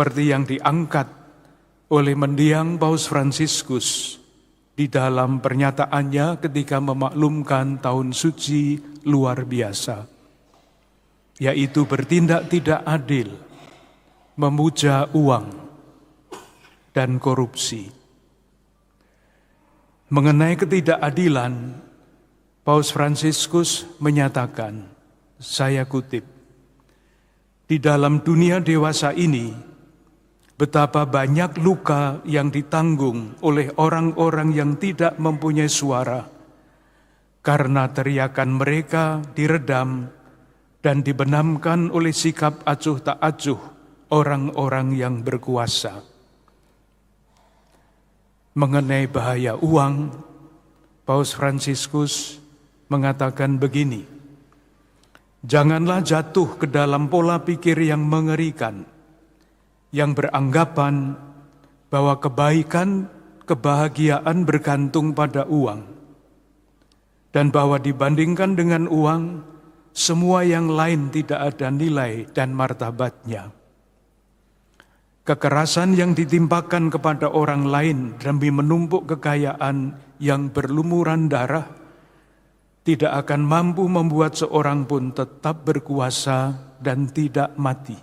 seperti yang diangkat oleh mendiang Paus Fransiskus di dalam pernyataannya ketika memaklumkan tahun suci luar biasa, yaitu bertindak tidak adil, memuja uang, dan korupsi. Mengenai ketidakadilan, Paus Fransiskus menyatakan, saya kutip, di dalam dunia dewasa ini, betapa banyak luka yang ditanggung oleh orang-orang yang tidak mempunyai suara, karena teriakan mereka diredam dan dibenamkan oleh sikap acuh tak acuh orang-orang yang berkuasa. Mengenai bahaya uang, Paus Fransiskus mengatakan begini, janganlah jatuh ke dalam pola pikir yang mengerikan, yang beranggapan bahwa kebaikan, kebahagiaan bergantung pada uang, dan bahwa dibandingkan dengan uang, semua yang lain tidak ada nilai dan martabatnya. Kekerasan yang ditimpakan kepada orang lain demi menumpuk kekayaan yang berlumuran darah tidak akan mampu membuat seorang pun tetap berkuasa dan tidak mati.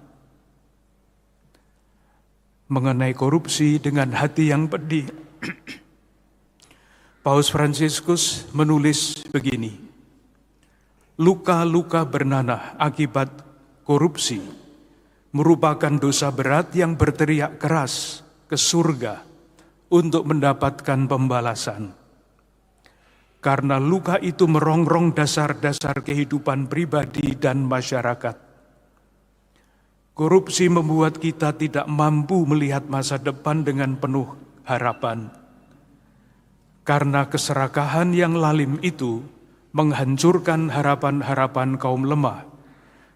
Mengenai korupsi dengan hati yang pedih, Paus Fransiskus menulis begini, luka-luka bernanah akibat korupsi merupakan dosa berat yang berteriak keras ke surga untuk mendapatkan pembalasan. Karena luka itu merongrong dasar-dasar kehidupan pribadi dan masyarakat. Korupsi membuat kita tidak mampu melihat masa depan dengan penuh harapan. Karena keserakahan yang lalim itu menghancurkan harapan-harapan kaum lemah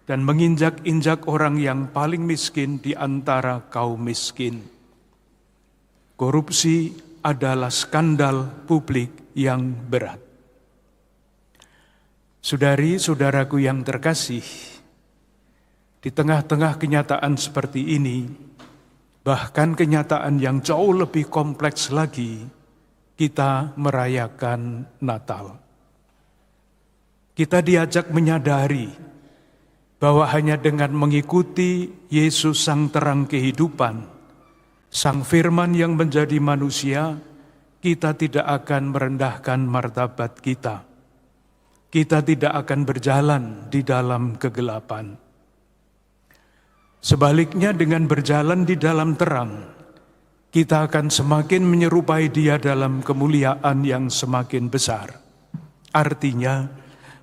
dan menginjak-injak orang yang paling miskin di antara kaum miskin. Korupsi adalah skandal publik yang berat. Saudari-saudaraku yang terkasih, di tengah-tengah kenyataan seperti ini, bahkan kenyataan yang jauh lebih kompleks lagi, kita merayakan Natal. Kita diajak menyadari bahwa hanya dengan mengikuti Yesus Sang Terang Kehidupan, Sang Firman yang menjadi manusia, kita tidak akan merendahkan martabat kita. Kita tidak akan berjalan di dalam kegelapan. Sebaliknya dengan berjalan di dalam terang, kita akan semakin menyerupai Dia dalam kemuliaan yang semakin besar. Artinya,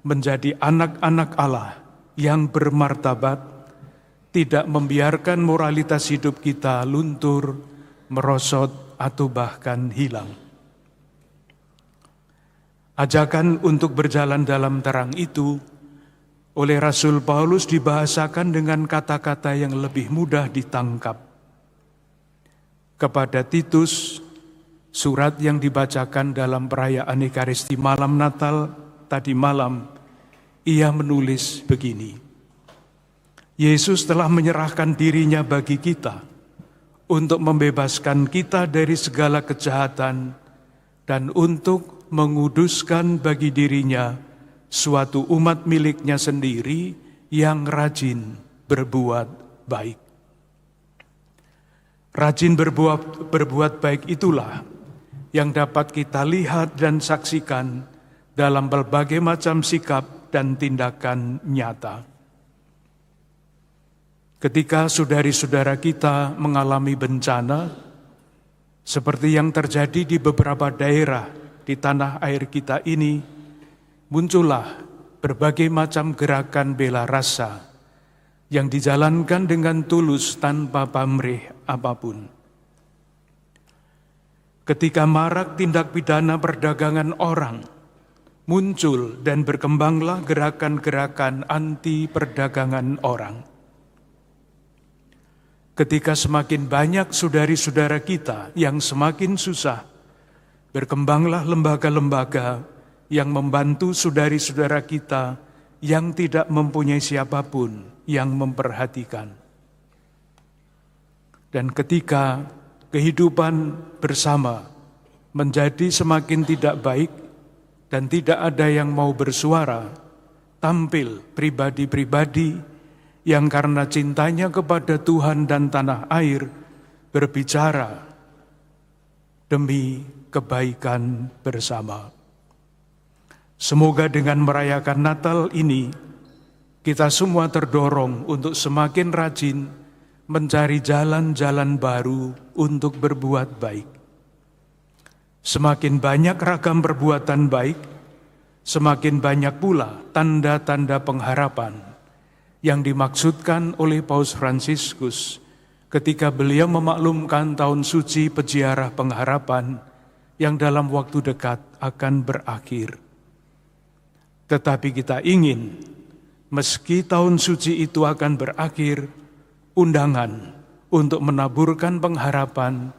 menjadi anak-anak Allah yang bermartabat, tidak membiarkan moralitas hidup kita luntur, merosot, atau bahkan hilang. Ajakan untuk berjalan dalam terang itu oleh Rasul Paulus dibahasakan dengan kata-kata yang lebih mudah ditangkap. Kepada Titus, surat yang dibacakan dalam perayaan Ekaristi malam Natal tadi malam, ia menulis begini, Yesus telah menyerahkan dirinya bagi kita untuk membebaskan kita dari segala kejahatan dan untuk menguduskan bagi dirinya suatu umat miliknya sendiri yang rajin berbuat baik. Rajin berbuat baik itulah yang dapat kita lihat dan saksikan dalam berbagai macam sikap dan tindakan nyata. Ketika saudari-saudara kita mengalami bencana, seperti yang terjadi di beberapa daerah di tanah air kita ini, muncullah berbagai macam gerakan bela rasa yang dijalankan dengan tulus tanpa pamrih apapun. Ketika marak tindak pidana perdagangan orang, muncul dan berkembanglah gerakan-gerakan anti perdagangan orang. Ketika semakin banyak saudari-saudara kita yang semakin susah, berkembanglah lembaga-lembaga yang membantu saudari-saudara kita yang tidak mempunyai siapapun yang memperhatikan. Dan ketika kehidupan bersama menjadi semakin tidak baik dan tidak ada yang mau bersuara, tampil pribadi-pribadi yang karena cintanya kepada Tuhan dan tanah air berbicara demi kebaikan bersama. Semoga dengan merayakan Natal ini, kita semua terdorong untuk semakin rajin mencari jalan-jalan baru untuk berbuat baik. Semakin banyak ragam perbuatan baik, semakin banyak pula tanda-tanda pengharapan yang dimaksudkan oleh Paus Fransiskus ketika beliau memaklumkan tahun suci peziarah pengharapan yang dalam waktu dekat akan berakhir. Tetapi kita ingin, meski tahun suci itu akan berakhir, undangan untuk menaburkan pengharapan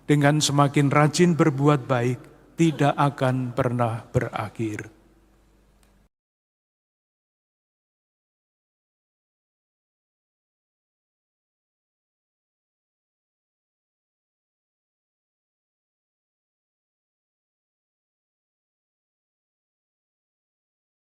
dengan semakin rajin berbuat baik tidak akan pernah berakhir.